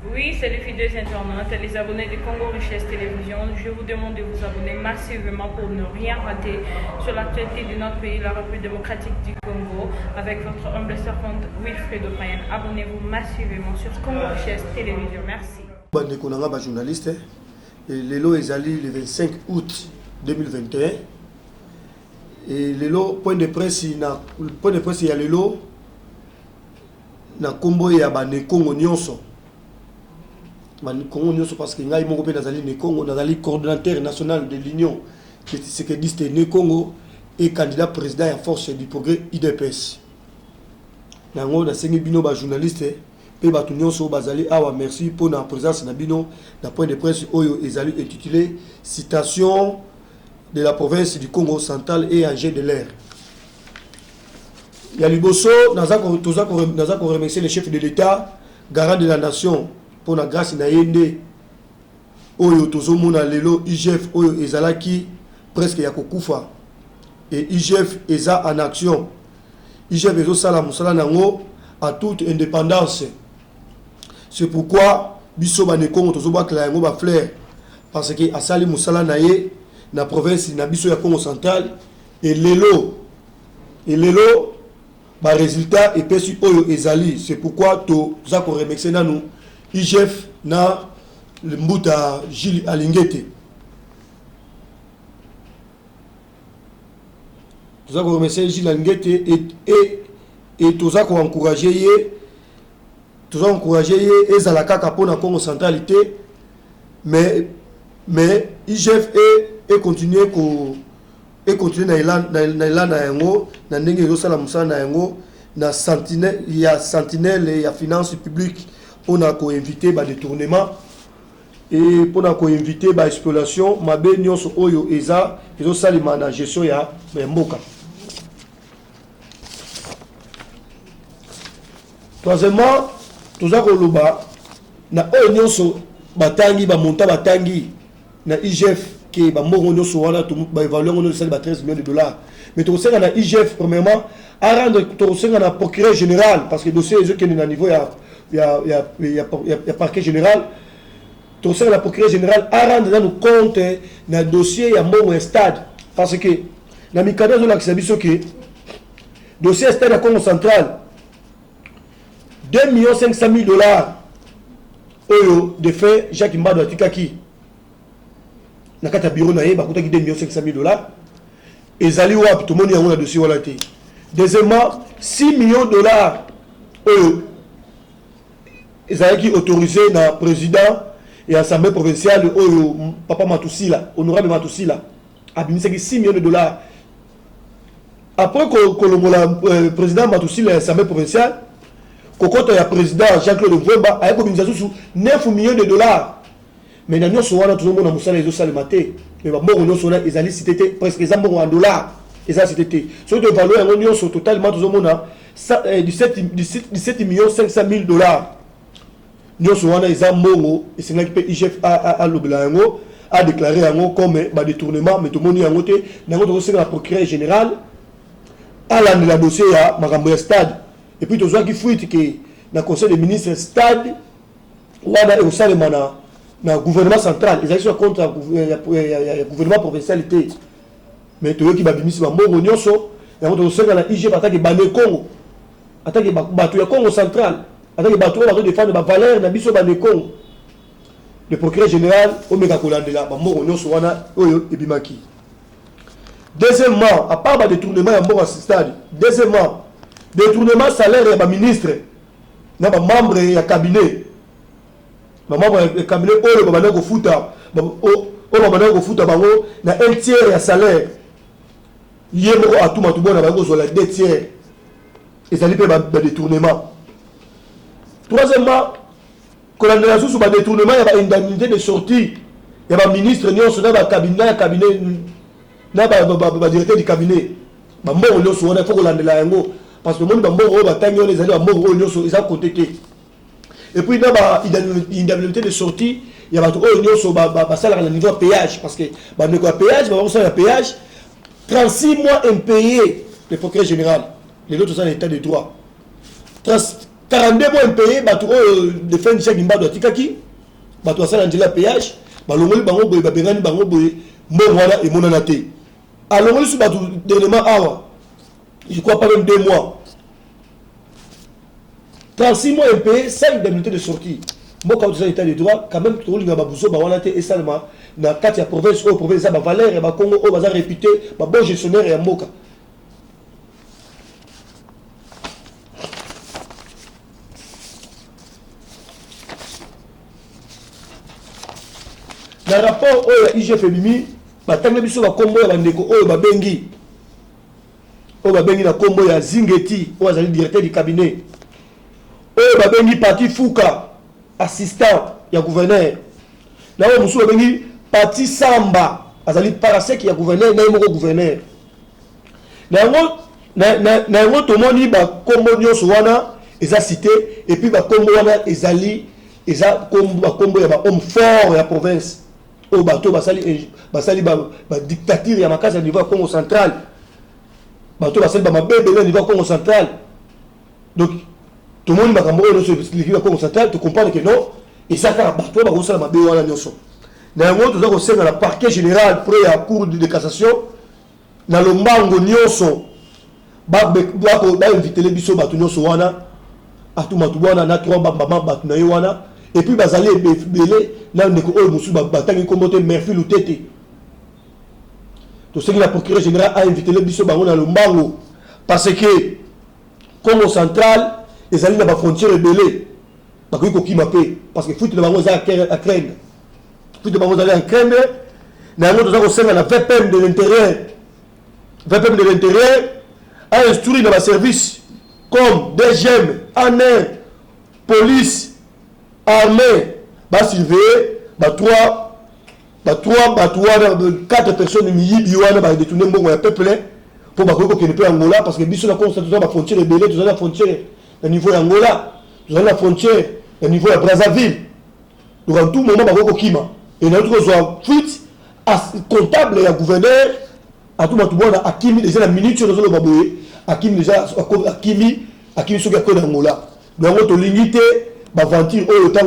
Oui, c'est les fidèles internautes, les abonnés de Congo Richesse Télévision. Je vous demande de vous abonner massivement pour ne rien rater sur l'actualité de notre pays, la République démocratique du Congo, avec votre humble servante Wilfred Opayen. Abonnez-vous massivement sur Congo Richesse Télévision. Merci. Je suis journaliste. Lelo Ezali le 25 août 2021. Et Lelo, point de presse, il y a Lelo, na Combo et Abane Congo Nyonso. Congo Nyonso parce que Ngai Mongo Nazali ne Congo, Nazali coordinateur national de l'Union, ce que dit ne Congo, et candidat président à force du progrès IDPS. Nango na sengi bino ba journaliste. Et batu nyonso bazali awa merci pour la présence na bino na point de presse oyo ezali intitulé citation de la province du Congo central et âgé de l'air. Ya liboso naza ko remercier le chef de l'État, garant de la nation pour la grâce na yende oyo tozomona lelo IGF oyo ezalaki presque ya kokufa et IGF eza en action. IGF ezo sala musala nango à toute indépendance. C'est pourquoi biso ba Congo tozoba klayango ba fleur parce que asali musala naye na province na biso ya Congo central et lelo ba résultat et pesu oyo ezali. C'est pourquoi to za ko remercier nanu IGF na le mbuta Gilles Alingete. To za ko remercier Gilles Alingete et to za ko encourager ye. Tous encouragé et Zalakaka pour la Congo centralité, mais IGF et continuer na ilan na yango na ndenge yo sala musala na yango na sentinelle il y a finance publique pour na ko inviter ba détournement et pour na ko inviter ba exploitation mabe nyonso oyo ezo salima na gestion ya mboka. Troisièmement, tous les Koloba, na nyonso batangi ba monta batangi na IGF qui ba moko nyonso wana to ba évaluer on sali ba 13 millions de dollars. Mais to senga na IGF premièrement à rendre to senga na procureur général parce que dossier est que na niveau ya parquet général. To senga na procureur général à rendre dans nos comptes na dossier ya moko stade parce que na mikada zo la kisabiso que dossier stade à Congo central 2 500 000 dollars oyo de fait Jacques Mbado atikaki na kata bureau na ye bakutaki 2 500 000 dollars ezali wapi tomoni yango na dossier wala te. Deuxièmement 6 millions de dollars oyo ezalaki autorisé na président et assemblée provinciale oyo papa Matusila honorable Matusila abimisaki 6 millions de dollars après que président Matusila et assemblée provinciale Kokota ya président Jean-Claude Mvemba a économisé 9 millions de dollars. Mais nous sommes tous les gens qui sont maté. Mais nous sommes les cité presque en dollars. Et ça c'était. Sur de valeur nous sommes totalement tous les 17 millions 500 000 dollars. Nous sommes les gens et c'est là que IGF a déclaré comme détournement mais tout le monde a noté. Nous sommes la procureur général à la dossier à Marambo Stade. Et puis, tu as qui fuite que dans le conseil des ministres stade, on a au sein de gouvernement central, ils sont contre le gouvernement provincial. Mais tu as qui va venir sur le Moro Nyonso, et on a dans la IG attaque Bané Congo, attaque Batou Congo central, attaque Batou va défendre la valeur de Biso Bané Congo. Le procureur général, Omega Kolandela, Moro Nyonso, Oyo et Bimaki. Deuxièmement, à part le détournement à Moro stade, deuxièmement, détournement salaire ya ba ministre na ba membre ya cabinet ba membre ya cabinet oyo ba bana ko futa ba bana ko futa bango na 1/3 ya salaire yemo atuma to bona bango zola 2/3 ezali pe ba détournement. Troisièmement que la sous ba détournement ya ba indemnité de sortie ya ba ministre nyonso na ba cabinet na ba directeur du cabinet ba mbongo nyonso wana faut ko landela yango. Parce que le monde les alliés ils ont côté. Et puis dans l'indemnité de sortie, il y a des salaire à niveau péage parce que péage 36 mois impayés le procureur général. Les autres sont l'état de droit. 42 mois impayé, de fin de chaque imbado à Tikaki, bateau à Salanjela péage, balongoli bango boye, babengani bango boye, mbongwana et monanate. Alors, sous bateau dernièrement, je crois pas même 2 mois. 36 mois impayé, 5 indemnités de sortie. Moi, quand tu as état de droit, quand même, tu as besoin de seulement dans 4 provinces, au province, il y a Valère, il y a Congo, il y a réputé, il y a bon gestionnaire et il y a Moka. Dans le rapport où IGF Mimi, il y a combo bengi na combo ya Zingeti, où le directeur du cabinet. Bengi parti Fouka, assistant ya gouverneur. Là où bengi parti Samba, azali parasek ya gouverneur na yemo gouverneur. Na ngo tomoni ba combo nyonso wana eza cité et puis ba combo wana ezali eza combo ya ba homme fort ya province. Au bateau basali ba dictature ya makasa niveau Congo central. Bateau basali ba mabebe niveau Congo central. Donc tout le monde va expliquer le Congo central, tu comprends que non. Et ça car bateau ba osala mabe wana nyonso. Na ngo to za ko na parquet général pour la cour de cassation na lombango nyonso ba inviter les biso bateau nyonso wana atu matu wana na 3 mama batu na wana. Et puis bazali belé là on est que musu batangi kombote Merfil ou Tete. Tout ce que la procureur général a invité les biso bango na lombango parce que Congo central les alliés na ba frontière belé ba ko ki mapé parce que foot de bango za à craindre. Foot de bango za à craindre na ngo to za ko la VPM de l'intérieur. VPM de l'intérieur a instruit dans le service comme DGM, ANR, police armée, va surveiller, 4 personnes va détourner un peuple pour que ne peut Angola parce que biso la constatation la frontière est belée, tout la frontière au niveau d'Angola, tout la frontière au niveau de Brazzaville. Donc en tout moment ba kima et notre soit fuite comptable et gouverneur à tout moment Akimi déjà la minute sur le baboye, Akimi déjà Akimi sur le code d'Angola. Donc on limité ba venture au temps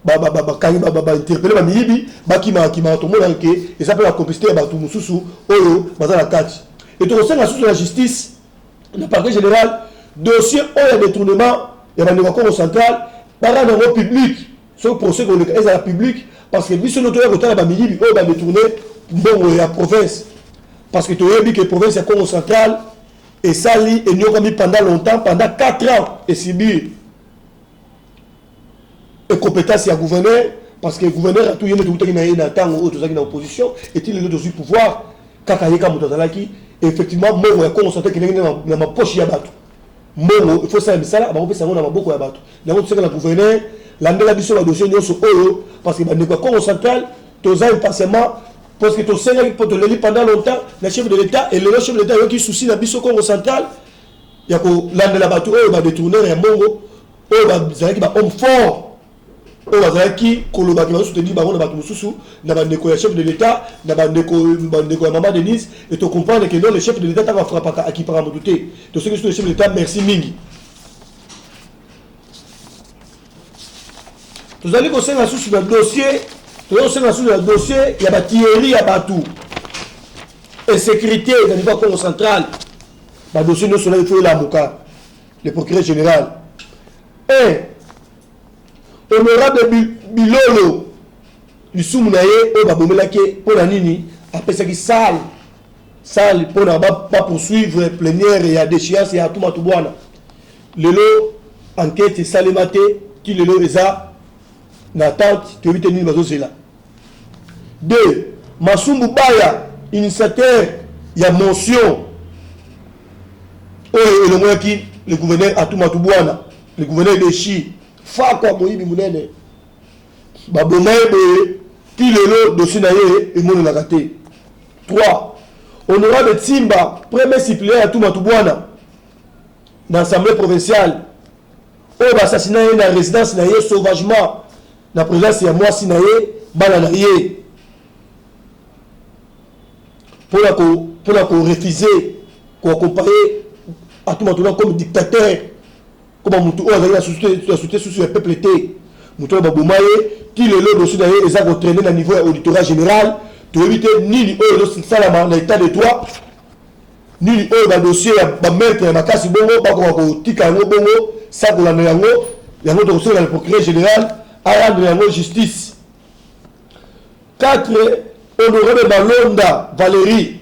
interpeller ba miyibi ba kima to mona ke et ça peut la complicité ba tout mususu oyo bazala catch et to senga sous la justice le parquet général dossier au détournement ya ba Congo central para dans le public ce procès qu'on est à la public parce que biso notoya ko tala ba miyibi oyo ba détourner mbongo ya province parce que to yebi que province ya Congo central et sali et nyoka mi pendant longtemps pendant 4 ans et subir et compétence à gouverneur parce que le gouverneur a tout yéné tout qui na tango autres qui na opposition et il est aussi pouvoir kakayeka mutazalaki effectivement mongo ya Congo central qui na ma poche ya bato mongo il faut ça misala ba kopesa ngona maboko ya bato na ngo tseka la gouverneur la ndela biso ba dossier nyonso oyo parce que ba ndeko Congo central toza impatiemment parce que to senga pour te leli pendant longtemps le chef de l'état et le chef de l'état qui souci na biso Congo central ya ko la ndela bato oyo ba détourner ya mongo oyo ba zalaki ba homme fort. On va qui Koloba qui va soutenir Baron na bato mususu na bandeko ya chef de l'état na bandeko ya maman Denise et tu comprendre que non le chef de l'état va frapper à qui par motuté to ce que le chef de l'état merci mingi tu allez conseiller la sous le dossier tu allez conseiller la dossier il y a Thierry ya batou et sécurité dans niveau Congo central ba dossier nous cela il faut la muka le procureur général et honorable Bilolo lisumu na ye o babomelaki pona nini apesaki salle pona ba poursuivre plénière ya déchéance ya tuma tubwana lelo enquête salemate ki lelo eza na tente to vite nini bazozela 2 Masumbu Baya initiateur ya motion oyo elongoyaki le gouverneur atuma tubwana le gouverneur de Chi Fakwa moyibi munene babomaye boye ti lelo dossier na ye emonelaka te 3 honorable Timba premier suppléant ya tuma tubwana dans l'assemblée provinciale oyo basassina ye na résidence na ye sauvagement na présence ya mwasi na ye bana na ye mpona korefuser koaccompagner atuma tubwana comme dictateur comment mutu o azali la société sous le peuple était mutu ba bomaye qui le lot aussi d'ailleurs ils ont entraîné na niveau auditorat général to éviter ni o le salama na état de droit ni o ba dossier ba mettre na makasi bongo ba ko tika ngo bongo ça ko la yango yango to sur le procureur général à rendre yango justice. 4 honorable Balonda Valérie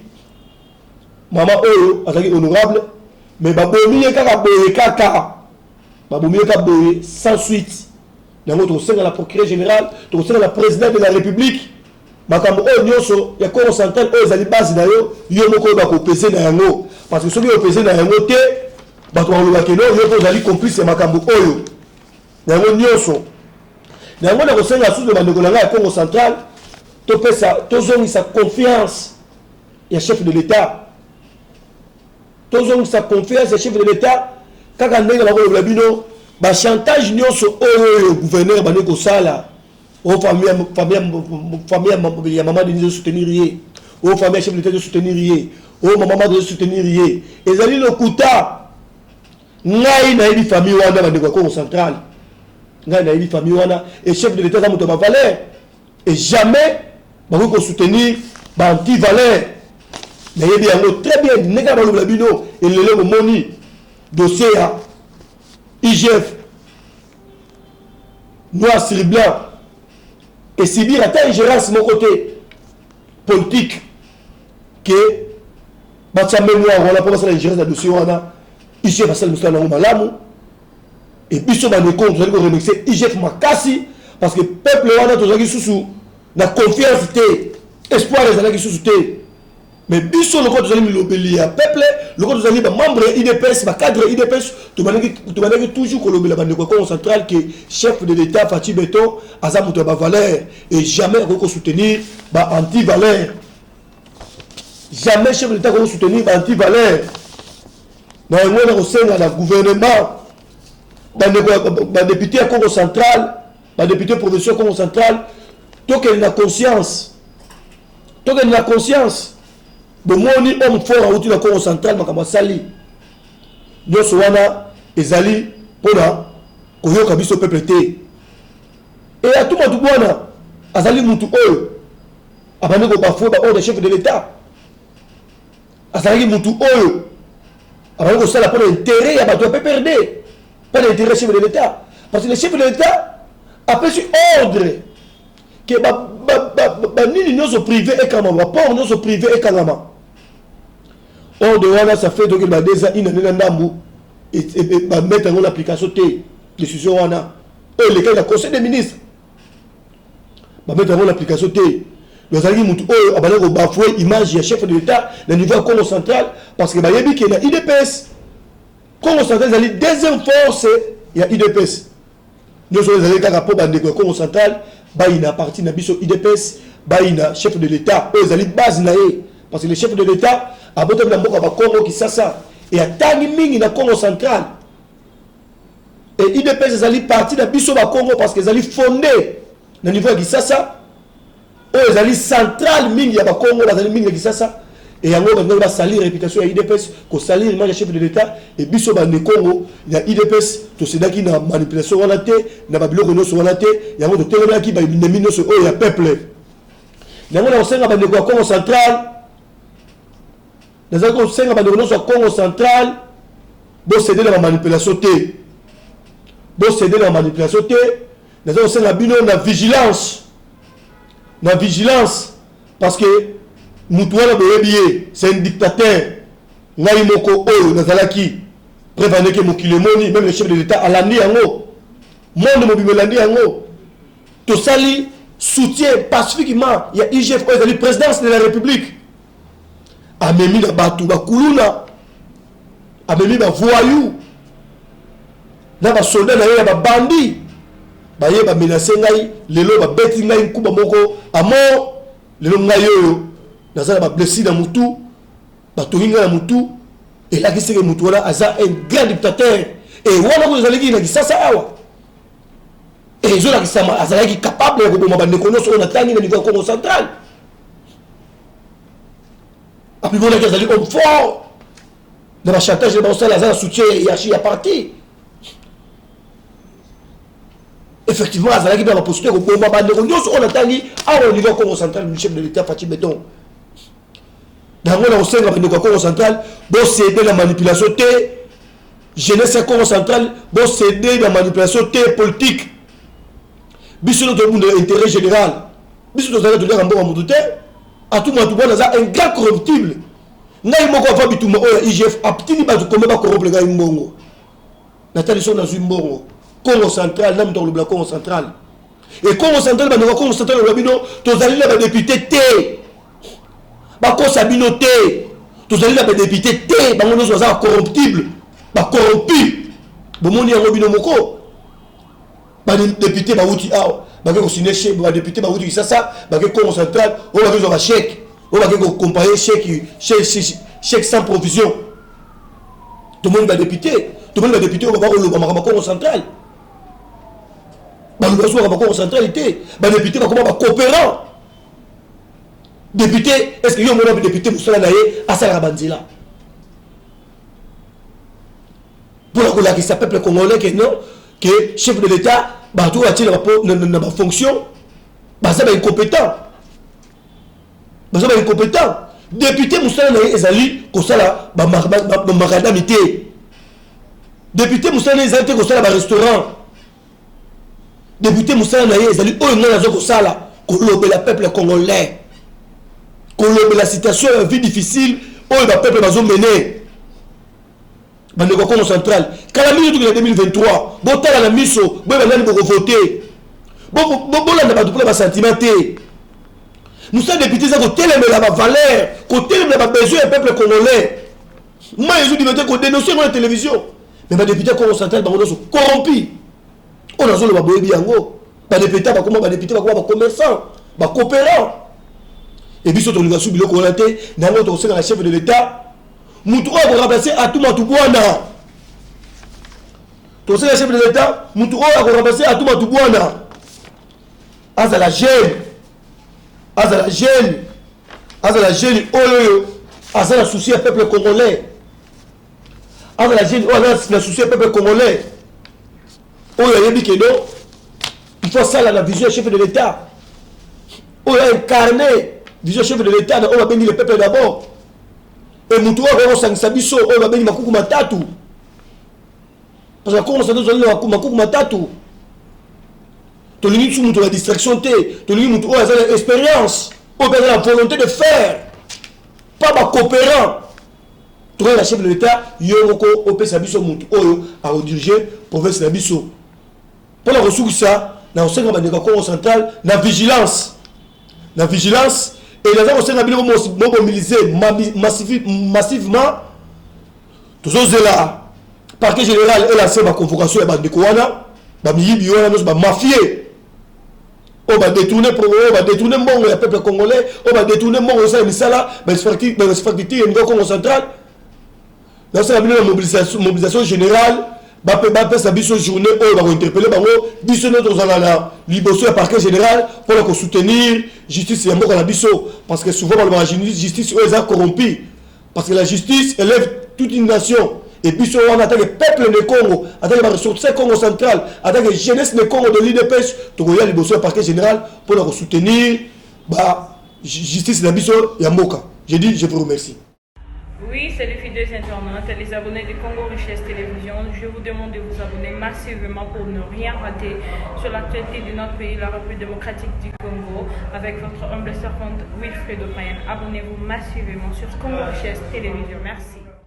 maman oyo azaki honorable mais babomi kaka boye kaka babomi kaka boye sans suite nango to senga la procureur général to senga la président de la république makambo oyo nyonso ya Congo central oyo ezali base na yo moko ba ko peser na yango parce que soki yo peser na yango te bato ba ke no yo to ezali complice ya makambo oyo nango nyonso nango na ko senga sous de bandeko na ya Congo central to pesa to zongi sa confiance ya chef de l'état sa confiance au chef de l'État quand on a le bino ba chantage nyonso oyo gouverneur bane ko sala o famille ya maman de soutenir yé o famille chef de l'État de soutenir yé o maman de soutenir yé ezali le kuta ngai na ili famille wana bane ko Congo central ngai na ili famille wana et chef de l'État za moto ba valeur et jamais ba ko soutenir ba anti valeur. Mais il y a très bien, il y a un bino et le moni dossier à IGF noir sur blanc et si bien à ta ingérence mon côté politique que bâtir mémoire on a pas passé l'ingérence de dossier on a IGF à celle de Moustapha Malamu et puis sur ma compte vous allez remercier IGF Makasi parce que le peuple on a toujours sous la confiance espoir les années sous mais biso le code de l'obéli à peuple le code de membre IDPS ba cadre IDPS tu manaki toujours que l'obéli ba Congo central que chef de l'état Fati Beto azamuto ba valeur et jamais ko soutenir ba anti valeur jamais chef de l'état ko soutenir ba anti valeur na ngona ko senga na gouvernement ba député à Congo central ba député provincial Congo central to que na conscience de moni homme fort outil la Congo central makamba sali nyonso wana ezali pona koyoka biso peuple te et à tout monde bwana azali mutu oyo abandi ko bafouer ba ordre chef de l'état azali mutu oyo abandi ko sala pour intérêt ya bato PPRD pas l'intérêt chef de l'état parce que le chef de l'état a pris ordre que ba nini nyonso privé et kamama port nyonso privé et kamama. Or de wana ça fait donc il va déjà une année ndambu et va mettre en application té décision wana et le cas du conseil des ministres va mettre en application té nous allons mutu oyo abana ko bafouer image ya chef de l'état le niveau Congo central parce que ba yebi que na IDPS Congo central ali deuxième force ya IDPS nous allons aller kaka po bande ko Congo central ba ina parti na biso IDPS ba ina chef de l'état oyo ali base na ye parce que le chef de l'état a besoin de mboka ba Congo Kinshasa et a tangi mingi na Congo central et IDPS ezali parti na biso ba Congo parce que ezali fondé na niveau ya Kinshasa o ezali central mingi ya ba Congo ezali mingi ya Kinshasa et yango ba salir réputation ya IDPS ko salir image ya chef de l'état et biso ba ne Congo ya IDPS to sedaki na manipulation wana te na ba biloko nyonso wana te yango to telemaki ba ennemi nyonso o ya peuple yango na osenga ba ne Congo central. Nous avons 5 abandonnés sur Congo central. Vous cédez dans la manipulation. Vous cédez dans la manipulation. Nous avons 5 abandonnés dans la vigilance. Dans la vigilance. Parce que Moutouana Boyebiye, c'est un dictateur. Naïmoko Oyo, Nazalaki. Prévenez que Mokilemoni, même le chef de l'État, à l'année en haut. Monde Mobimelandi en haut. Tout ça, soutient pacifiquement. Il y a IGF, la présidence de la République. Amemi na batu bakuluna amemi ba voyou na ba soldat na ye ba bandi ba ye ba menacer ngai lelo ba beti ngai nkuba moko amo lelo ngai yo nazala ba blessé na mutu ba tohinga na mutu et là qui c'est que mutu wala aza un grand dictateur et wana ko zalaki na Kinshasa awa et zo la kisama azalaki capable de ko ba nekono so na tangi na niveau Congo central. Après, vous avez dit homme fort. Dans le chantage, dans le soutien, il y a parti. Effectivement, Azalaki dans la posture au Bomba Banderondios, on attend au niveau Congo central, le chef de l'État, Fatih Béton. Dans le sein de la Congo central, bon céder la manipulation jeunesse Congo central, bon céder la manipulation politique. Bisous notre monde intérêt général. Bisous nos amis de l'air en bon amour de terre. À tout moment, un grand corruptible. N'a pas encore vu tout le monde. IGF a petit peu de combat corrompre les gars. Nathalie sont dans une bonne. Congo central, n'aime dans le bloc Congo central. Et Congo central, le Congo central, le Rabino, tous allez là, député T. Bako Sabino T. Tous allez là, député T. Bango nous sommes corruptibles. Bah corrompu. Bon, mon y a Robino Moko. Bah député, bah outil ah. Bah que signé chez, bah député, bah outil ça. Bah que Congo central, on va faire un chèque. On va comparer chèque sans provision. Tout le monde va député. Tout le monde va député, on va voir le Congo central. Bah, nous avons encore en centralité. Bah, député, bah, comment, bah, coopérant. Député, est-ce qu'il y a un député pour cela à Salabanzila? Pour la que ça peuple congolais, que non, que chef de l'État, bah, tout a-t-il dans fonction, bah, ça va être incompétent. Bah, ça va être incompétent. Député, Moussala Naye, Ezali, Kosala, bah, maradamité. Député, Moussala Naye, Ezali, Kosala, bah, restaurant. Député Moussa Naye, Ezali, oh, il y a un sala, Kolobe la peuple congolais. Kolobe la situation, une vie difficile, oh, le peuple va mener. Bande Congo central. Quand la minute de 2023, bon, t'as la miso, bon, on va voter. Bon, on n'a pas de sentimenté. Moussa député, ça, côté la valeur, côté la besoin du peuple congolais. Moi, je dis qu'on dénonce sur la télévision. Mais ma député Congo central, on est corrompu. On a besoin de boyer biango. Pas député, pas comment, pas député, pas comment, pas commerçant, pas coopérant. Et puis surtout, on va subir le coronaté. Dans notre sein, la chef de l'État, Moutoua va remplacer à tout Matoubuana. Ton sein, la chef de l'État, Moutoua va remplacer à tout Matoubuana. Aza la gêne, Aza la gêne, Aza la gêne, oh, Aza la souci à peuple congolais. Aza la gêne, oh, Aza la souci à peuple congolais. Oh, il faut ça la vision chef de l'État. Oh, il a incarné vision chef de l'État. On va bénir le peuple d'abord. Et Moutoua va s'ensabiso. On va bénir Makuku Matatu. Parce que comment ça nous donne Makuku Matatu? Tu as sous la distraction, tu as l'expérience, tu as la volonté de faire. Pas ma coopérant. Tu as la chef de l'État, il y a un Sabiso Moutoua à rediriger province de Nabiso. Pour la ressource, dans le Congo central, la vigilance. La vigilance, et les gens sont mobilisés massivement. Tous ceux là, parquet général, et la convocation de Bandekouana, de mafieux. On va détourner le peuple congolais, on va détourner le Misala, mais c'est au Congo central. Dans la mobilisation générale, Bapé Sabiso journée, on va interpeller, biso notre zalala, liboso et parquet général pour soutenir justice et mort à la biso. Parce que souvent, la justice est corrompue. Parce que la justice élève toute une nation. Et puis, on attaque le peuple de Congo, attaque les ressources Congo central, attaque les jeunesse de Congo de l'IDPS, Togoya, liboso et parquet général pour soutenir justice et la biso et Moka. Je dis, je vous remercie. Oui, c'est les fidèles internautes, les abonnés de Congo Richesse Télévision. Je vous demande de vous abonner massivement pour ne rien rater sur l'actualité de notre pays, la République démocratique du Congo, avec votre humble servante Wilfred O'Brien. Abonnez-vous massivement sur Congo Richesse Télévision. Merci.